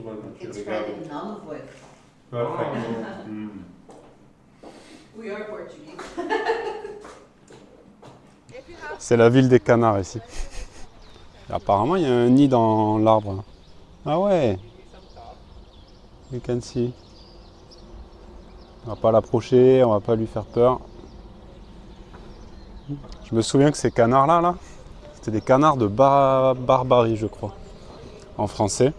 It's Friday, não vou. We are Portuguese. C'est la ville des canards ici. Apparemment, il y a un nid dans l'arbre. Ah ouais. You can see. On va pas l'approcher, on va pas lui faire peur. Je me souviens que ces canards-là, c'était des canards de Barbarie, je crois, en français.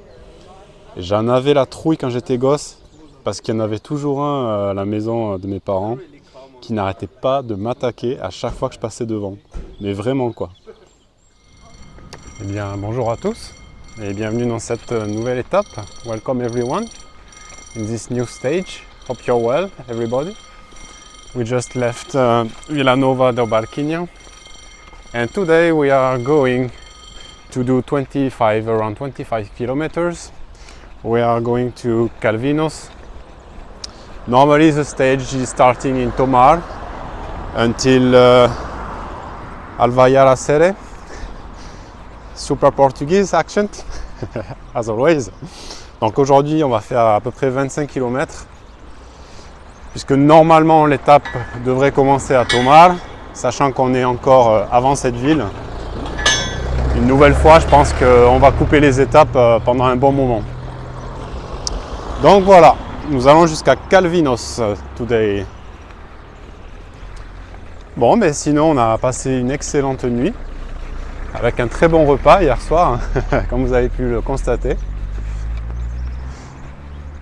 Et j'en avais la trouille quand j'étais gosse, parce qu'il y en avait toujours un à la maison de mes parents qui n'arrêtait pas de m'attaquer à chaque fois que je passais devant. Mais vraiment quoi. Eh bien, bonjour à tous et bienvenue dans cette nouvelle étape. Welcome everyone in this new stage. Hope you're well, everybody. We just left Vilanova do Barquinho and today we are going to do around 25 kilometers. We are going to Calvinos. Normally the stage is starting in Tomar until Alvaiala Serre. Super Portuguese accent, as always. Donc aujourd'hui on va faire à peu près 25 km. Puisque normalement l'étape devrait commencer à Tomar, sachant qu'on est encore avant cette ville. Une nouvelle fois, je pense qu'on va couper les étapes pendant un bon moment. Donc voilà, nous allons jusqu'à Calvinos today. Bon, mais sinon on a passé une excellente nuit, avec un très bon repas hier soir, comme vous avez pu le constater.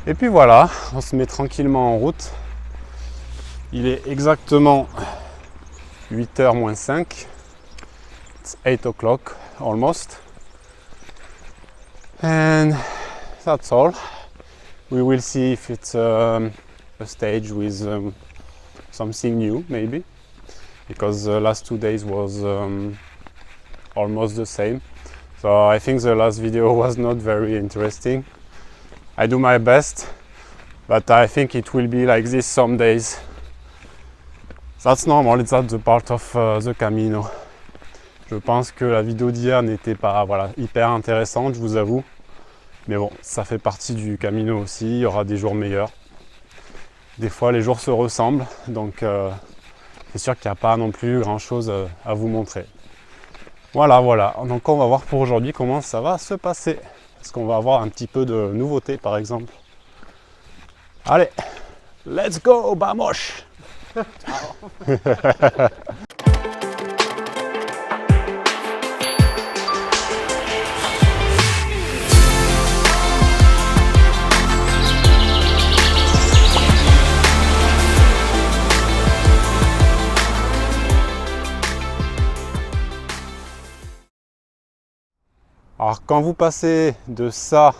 Et puis voilà, on se met tranquillement en route. Il est exactement 8h moins 5. It's 8 o'clock almost. And that's all. We will see if it's a stage with something new maybe. Because the last 2 days was almost the same. So I think the last video was not very interesting. I do my best, but I think it will be like this some days. That's normal, it's the part of the Camino. Je pense que la vidéo d'hier n'était pas hyper intéressante, je vous avoue. Mais bon, ça fait partie du Camino aussi, il y aura des jours meilleurs. Des fois les jours se ressemblent, donc c'est sûr qu'il n'y a pas non plus grand chose à vous montrer. Voilà, donc on va voir pour aujourd'hui comment ça va se passer. Est-ce qu'on va avoir un petit peu de nouveauté par exemple? Allez, let's go, vamos! Alors quand vous passez de ça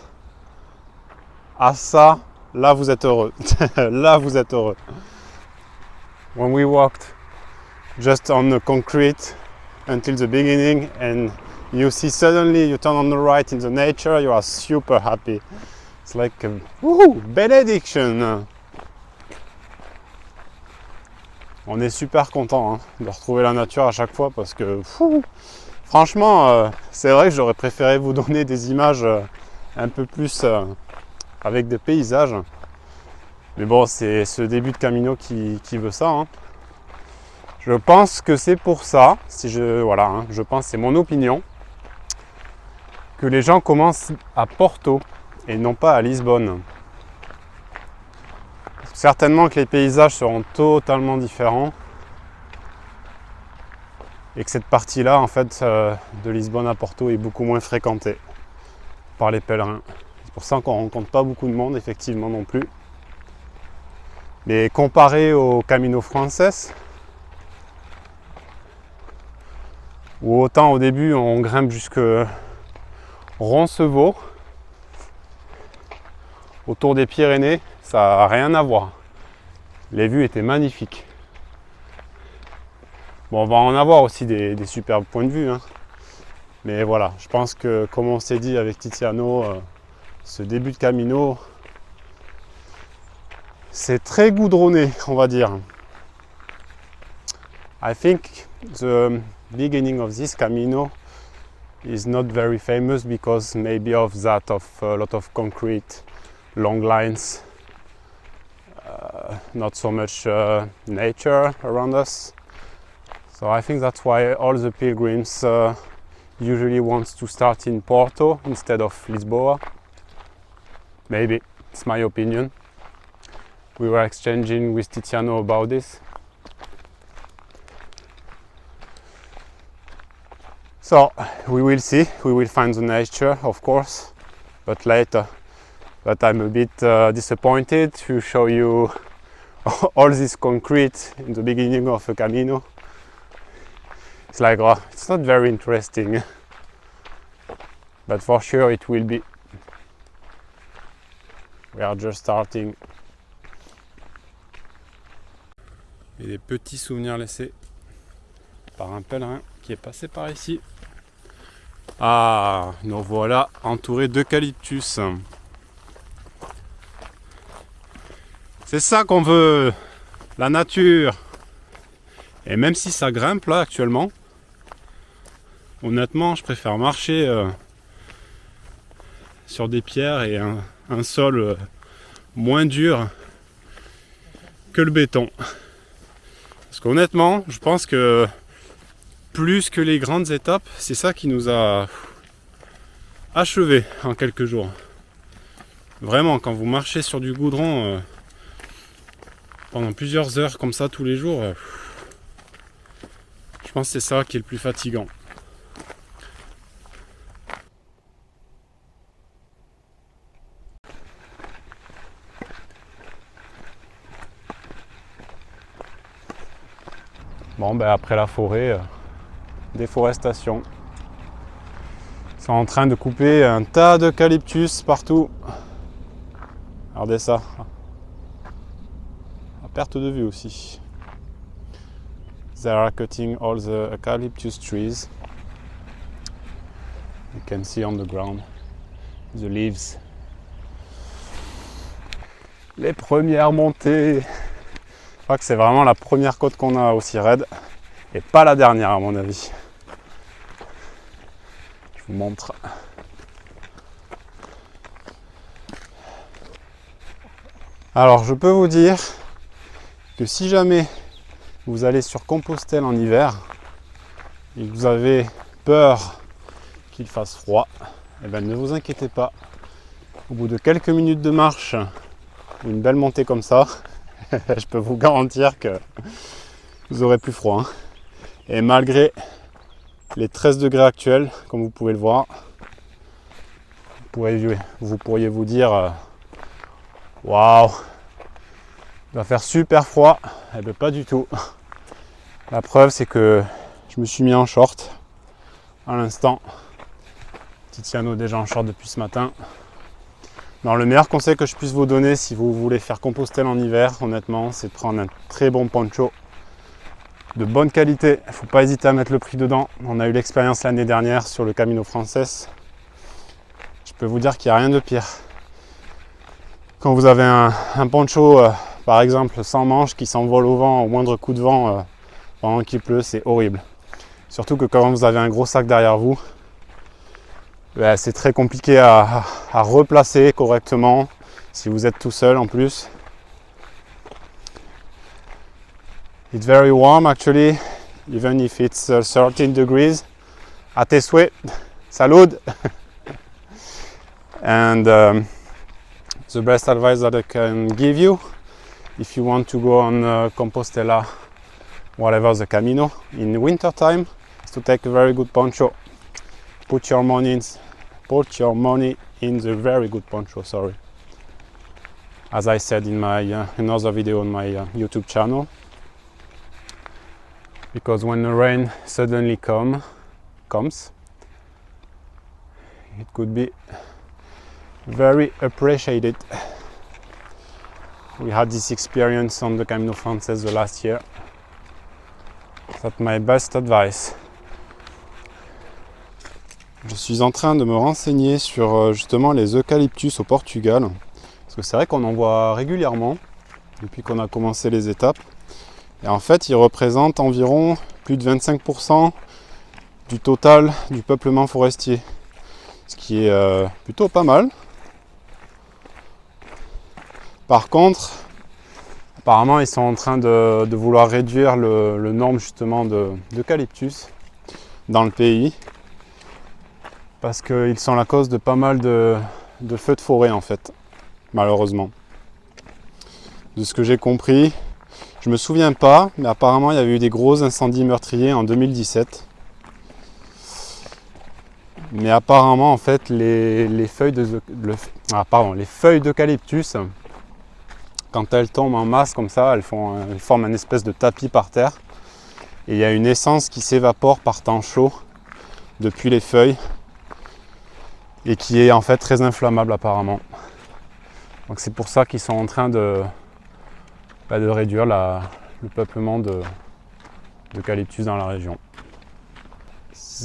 à ça, là vous êtes heureux. Là vous êtes heureux. When we walked just on the concrete until the beginning and you see suddenly you turn on the right in the nature, you are super happy. It's like a benediction. On est super content de retrouver la nature à chaque fois parce que franchement c'est vrai que j'aurais préféré vous donner des images un peu plus avec des paysages. Mais bon, c'est ce début de Camino qui veut ça. Je pense que c'est pour ça, je pense, c'est mon opinion, que les gens commencent à Porto et non pas à Lisbonne. Certainement que les paysages seront totalement différents et que cette partie-là, en fait, de Lisbonne à Porto est beaucoup moins fréquentée par les pèlerins. C'est pour ça qu'on ne rencontre pas beaucoup de monde, effectivement, non plus. Mais comparé au Camino Frances, où autant au début on grimpe jusque Roncevaux, autour des Pyrénées, ça n'a rien à voir. Les vues étaient magnifiques. Bon, on va en avoir aussi des superbes points de vue, mais voilà, je pense que comme on s'est dit avec Tiziano, ce début de Camino, c'est très goudronné, on va dire. I think the beginning of this Camino is not very famous because maybe of that, of a lot of concrete, long lines, not so much nature around us. So I think that's why all the pilgrims usually want to start in Porto instead of Lisboa. Maybe, it's my opinion. We were exchanging with Tiziano about this. So we will see, we will find the nature of course, but later. But I'm a bit disappointed to show you all this concrete in the beginning of the Camino. It's like, oh, it's not very interesting, but for sure it will be. We are just starting. Et des petits souvenirs laissés par un pèlerin qui est passé par ici. Ah, nous voilà entourés d'eucalyptus. C'est ça qu'on veut, la nature. Et même si ça grimpe là actuellement, honnêtement je préfère marcher sur des pierres et un sol moins dur que le béton. Parce qu'honnêtement, je pense que plus que les grandes étapes, c'est ça qui nous a achevés en quelques jours. Vraiment, quand vous marchez sur du goudron pendant plusieurs heures comme ça tous les jours, je pense que c'est ça qui est le plus fatigant. Bon, ben après la forêt, déforestation. Ils sont en train de couper un tas d'eucalyptus partout. Regardez ça. À perte de vue aussi. They are cutting all the eucalyptus trees. You can see on the ground the leaves. Les premières montées. Je crois que c'est vraiment la première côte qu'on a aussi raide et pas la dernière à mon avis. Je vous montre. Alors je peux vous dire que si jamais vous allez sur Compostelle en hiver et que vous avez peur qu'il fasse froid, eh ben ne vous inquiétez pas. Au bout de quelques minutes de marche, une belle montée comme ça, je peux vous garantir que vous aurez plus froid. Hein. Et malgré les 13 degrés actuels, comme vous pouvez le voir, vous pourriez vous dire waouh, il va faire super froid. Eh bien pas du tout. La preuve c'est que je me suis mis en short à l'instant. Tiziano déjà en short depuis ce matin. Non, le meilleur conseil que je puisse vous donner si vous voulez faire Compostelle en hiver, honnêtement, c'est de prendre un très bon poncho de bonne qualité. Il ne faut pas hésiter à mettre le prix dedans. On a eu l'expérience l'année dernière sur le Camino Frances. Je peux vous dire qu'il n'y a rien de pire. Quand vous avez un poncho, par exemple, sans manches, qui s'envole au vent au moindre coup de vent pendant qu'il pleut, c'est horrible. Surtout que quand vous avez un gros sac derrière vous, c'est très compliqué à replacer correctement si vous êtes tout seul en plus. It's very warm actually, even if it's 13 degrees. À tes souhaits, salud! And the best advice that I can give you, if you want to go on Compostela, whatever the Camino, in winter time, is to take a very good poncho. Put your money in the very good poncho, sorry. As I said in my another video on my YouTube channel. Because when the rain suddenly comes, it could be very appreciated. We had this experience on the Camino Frances the last year. That's my best advice. Je suis en train de me renseigner sur justement les eucalyptus au Portugal. Parce que c'est vrai qu'on en voit régulièrement depuis qu'on a commencé les étapes. Et en fait, ils représentent environ plus de 25% du total du peuplement forestier, ce qui est plutôt pas mal. Par contre, apparemment ils sont en train de vouloir réduire le nombre justement d'eucalyptus dans le pays, parce qu'ils sont la cause de pas mal de feux de forêt en fait, malheureusement. De ce que j'ai compris, je me souviens pas, mais apparemment il y avait eu des gros incendies meurtriers en 2017. Mais apparemment en fait les feuilles d'eucalyptus, quand elles tombent en masse comme ça, elles forment une espèce de tapis par terre. Et il y a une essence qui s'évapore par temps chaud depuis les feuilles et qui est en fait très inflammable apparemment. Donc c'est pour ça qu'ils sont en train de réduire le peuplement d'eucalyptus dans la région.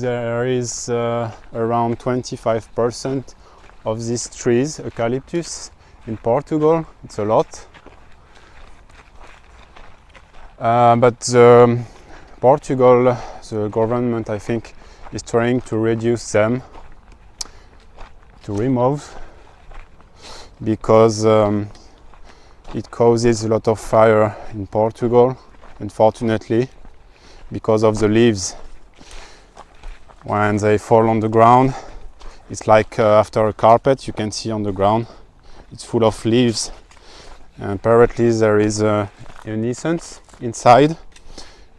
There is around 25% of these trees, eucalyptus, in Portugal. It's a lot. But Portugal, the government, I think, is trying to reduce them, to remove, because it causes a lot of fire in Portugal, unfortunately, because of the leaves. When they fall on the ground, it's like after a carpet you can see on the ground, it's full of leaves. And apparently there is an essence inside,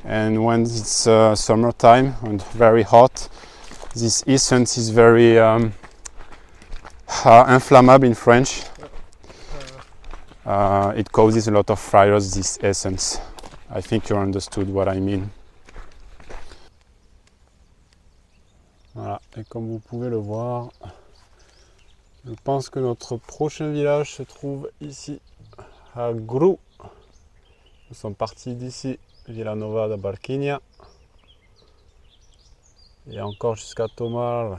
and when it's summertime and very hot, this essence is very inflammable in French. It causes a lot of fires, this essence. I think you understood what I mean. Voilà, et comme vous pouvez le voir, je pense que notre prochain village se trouve ici, à Grou. Nous sommes partis d'ici, Vilanova da Barquinha, et encore jusqu'à Tomar,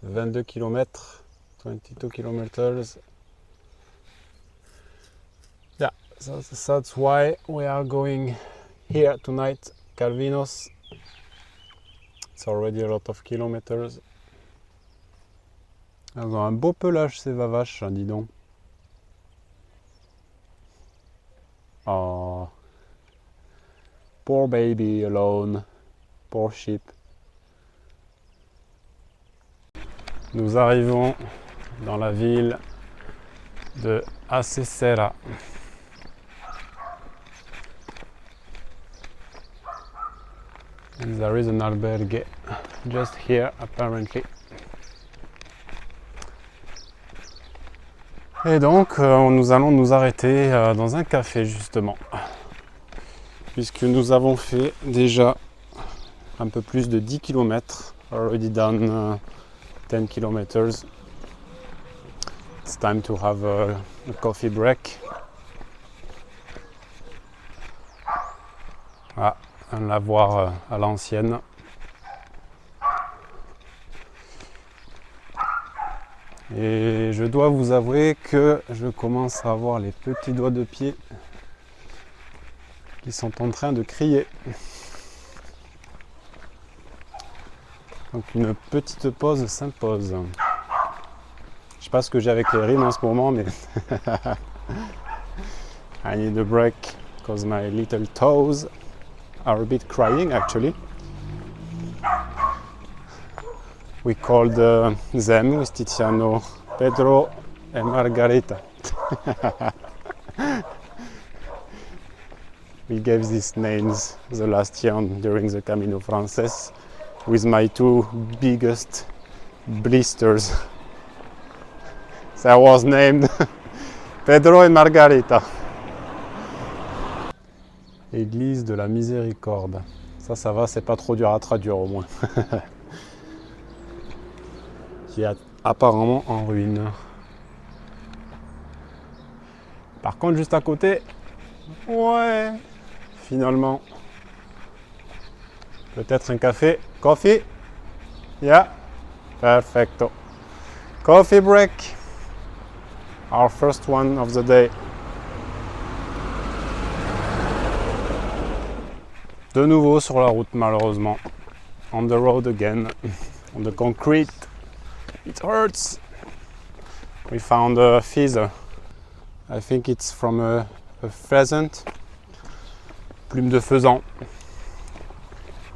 22 km, 22 km. Yeah, so that's why we are going here tonight, Calvinos. It's already a lot of kilometers. Elles ont un beau pelage ces vavaches, dis donc. Oh, poor baby alone, poor sheep. Nous arrivons dans la ville de Acesera. And there is an albergue just here apparently. Et donc nous allons nous arrêter dans un café justement, puisque nous avons fait déjà un peu plus de 10 km, already done 10 km. It's time to have a coffee break. Ah, un lavoir à l'ancienne. Et je dois vous avouer que je commence à avoir les petits doigts de pied qui sont en train de crier. Donc une petite pause s'impose. Je sais pas ce que j'ai avec les rimes en ce moment, mais I need a break because my little toes are a bit crying actually. We called them with Tiziano, Pedro and Margarita. We gave these names the last year during the Camino Frances with my two biggest blisters. So I was named Pedro and Margarita. Église de la Miséricorde. Ça va, c'est pas trop dur à traduire au moins. Qui est apparemment en ruine. Par contre, juste à côté, ouais, finalement, peut-être un café. Coffee? Yeah, perfecto. Coffee break. Our first one of the day. De nouveau sur la route, malheureusement. on the road again, on the concrete. It hurts. We found a feather. I think it's from a pheasant. Plume de faisan.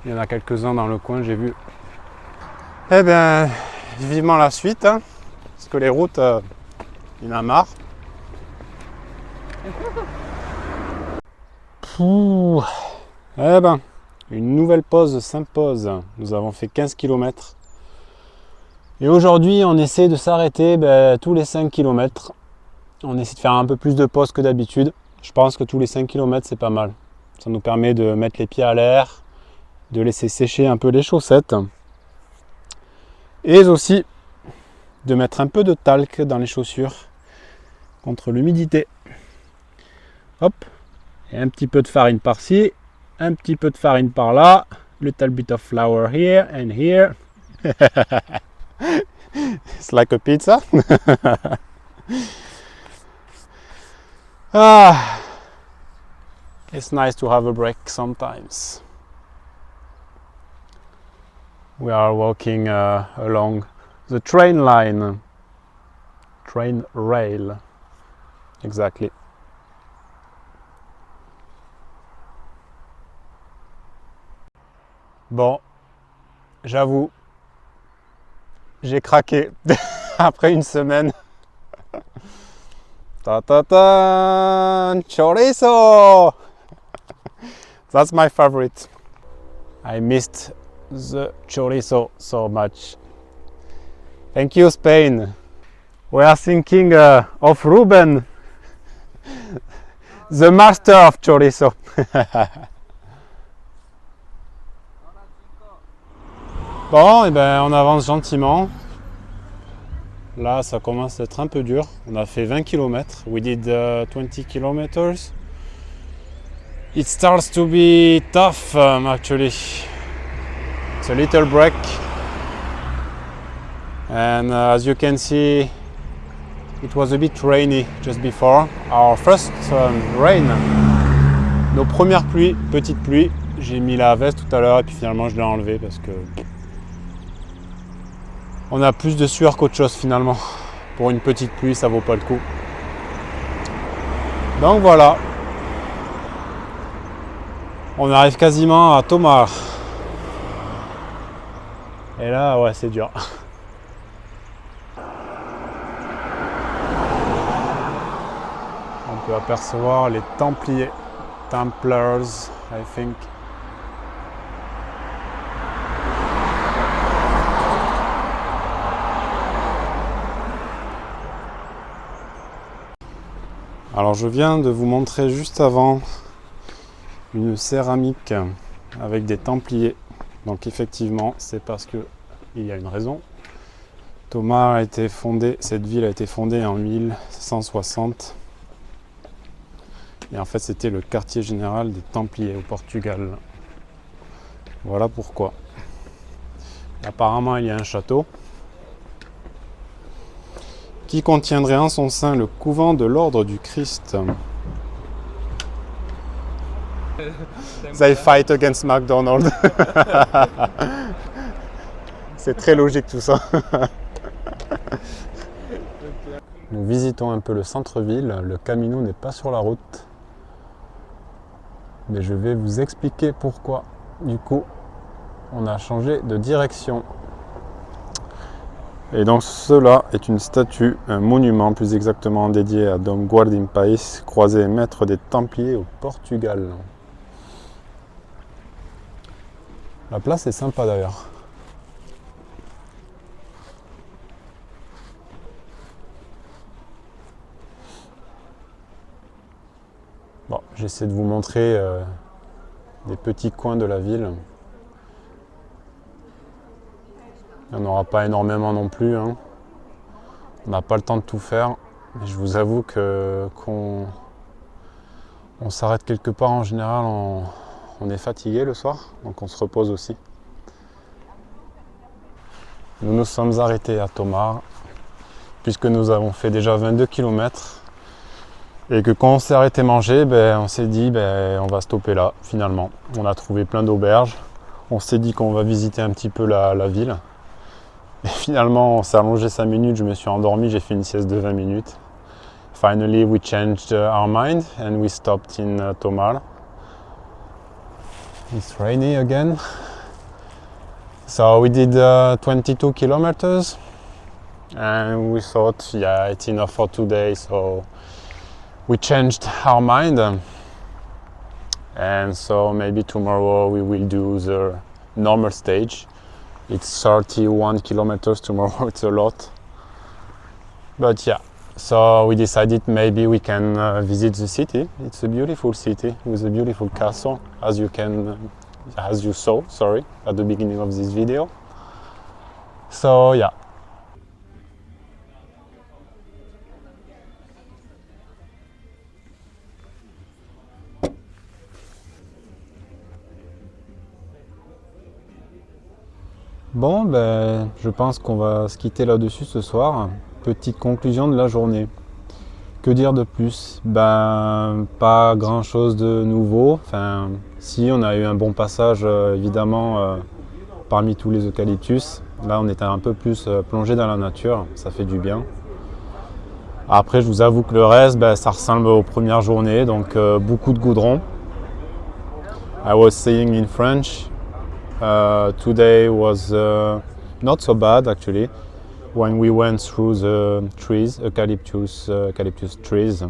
Il y en a quelques-uns dans le coin, j'ai vu. Eh bien, vivement la suite, hein, parce que les routes, il y en a marre. Pouh. Eh ben, une nouvelle pause s'impose. Nous avons fait 15 km. Et aujourd'hui, on essaie de s'arrêter tous les 5 km. On essaie de faire un peu plus de pause que d'habitude. Je pense que tous les 5 km, c'est pas mal. Ça nous permet de mettre les pieds à l'air, de laisser sécher un peu les chaussettes. Et aussi de mettre un peu de talc dans les chaussures contre l'humidité. Hop. Et un petit peu de farine par-ci, un petit peu de farine par-là. Little bit of flour here and here. It's like a pizza. It's nice to have a break sometimes. We are walking along the train line. Train rail. Exactly. Bon, j'avoue, j'ai craqué après une semaine. Ta ta ta, chorizo! That's my favorite. I missed the chorizo so much. Thank you, Spain. We are thinking of Ruben, the master of chorizo. Bon, et ben on avance gentiment. Là, ça commence à être un peu dur. On a fait 20 km. We did 20 kilometers. It starts to be tough, actually. It's a little break. And as you can see, it was a bit rainy just before. Our first rain. Nos premières pluies, petites pluies. J'ai mis la veste tout à l'heure et puis finalement je l'ai enlevée parce que on a plus de sueur qu'autre chose finalement. Pour une petite pluie, ça vaut pas le coup. Donc voilà. On arrive quasiment à Tomar. Et là, ouais, c'est dur. On peut apercevoir les Templiers. Templars, I think. Alors je viens de vous montrer juste avant une céramique avec des Templiers. Donc effectivement, c'est parce que il y a une raison. Tomar a été fondé, cette ville a été fondée en 1160. Et en fait, c'était le quartier général des Templiers au Portugal. Voilà pourquoi. Et apparemment, il y a un château qui contiendrait en son sein le couvent de l'ordre du Christ. They fight against McDonald's. C'est très logique tout ça. Nous visitons un peu le centre-ville. Le Camino n'est pas sur la route. Mais je vais vous expliquer pourquoi. Du coup, on a changé de direction. Et donc cela est une statue, un monument plus exactement dédié à Dom Guardim País, croisé maître des Templiers au Portugal. La place est sympa d'ailleurs. Bon, j'essaie de vous montrer des petits coins de la ville. Il n'y en aura pas énormément non plus, hein. On n'a pas le temps de tout faire. Mais je vous avoue qu'on s'arrête quelque part en général, on est fatigué le soir, donc on se repose aussi. Nous nous sommes arrêtés à Tomar, puisque nous avons fait déjà 22 km. Et que quand on s'est arrêté manger, on s'est dit on va stopper là finalement. On a trouvé plein d'auberges. On s'est dit qu'on va visiter un petit peu la ville. Et finalement, on s'est allongé 5 minutes, je me suis endormi, j'ai fait une sieste de 20 minutes. Finally, we changed our mind and we stopped in Tomar. It's rainy again. So we did 22 kilometers and we thought, yeah, it's enough for today. So we changed our mind. And so maybe tomorrow we will do the normal stage. It's 31 kilometers tomorrow, it's a lot. But yeah, so we decided maybe we can visit the city. It's a beautiful city with a beautiful castle, as you saw, at the beginning of this video. So yeah. Bon, ben, je pense qu'on va se quitter là-dessus ce soir. Petite conclusion de la journée. Que dire de plus? Ben, pas grand-chose de nouveau. Enfin, si, on a eu un bon passage, évidemment, parmi tous les eucalyptus. Là, on était un peu plus plongé dans la nature. Ça fait du bien. Après, je vous avoue que le reste, ben, ça ressemble aux premières journées. Donc, beaucoup de goudron. I was saying in French. Today was not so bad actually when we went through the trees, eucalyptus trees.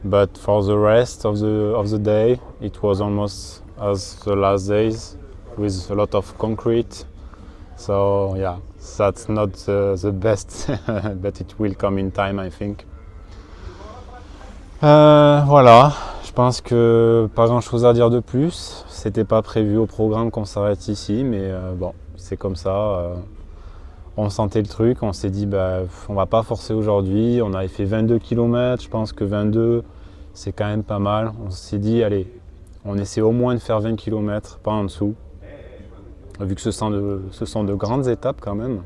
But for the rest of the day, it was almost as the last days with a lot of concrete. So yeah, that's not the best, but it will come in time, I think. Voilà, je pense que pas grand chose à dire de plus. C'était pas prévu au programme qu'on s'arrête ici, mais bon, c'est comme ça. On sentait le truc, on s'est dit on va pas forcer aujourd'hui. On avait fait 22 km, je pense que 22 c'est quand même pas mal. On s'est dit allez, on essaie au moins de faire 20 km, pas en dessous. Vu que ce sont de grandes étapes quand même.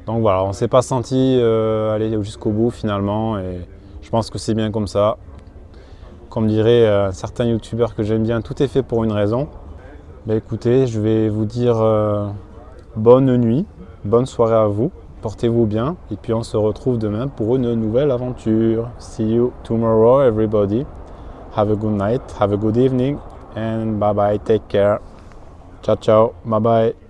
Donc voilà, on s'est pas senti aller jusqu'au bout finalement, et je pense que c'est bien comme ça. Comme dirait certains youtubeurs que j'aime bien, tout est fait pour une raison. Écoutez, je vais vous dire bonne nuit, bonne soirée à vous, portez-vous bien, et puis on se retrouve demain pour une nouvelle aventure. See you tomorrow everybody. Have a good night, have a good evening, and bye bye, take care. Ciao ciao, bye bye.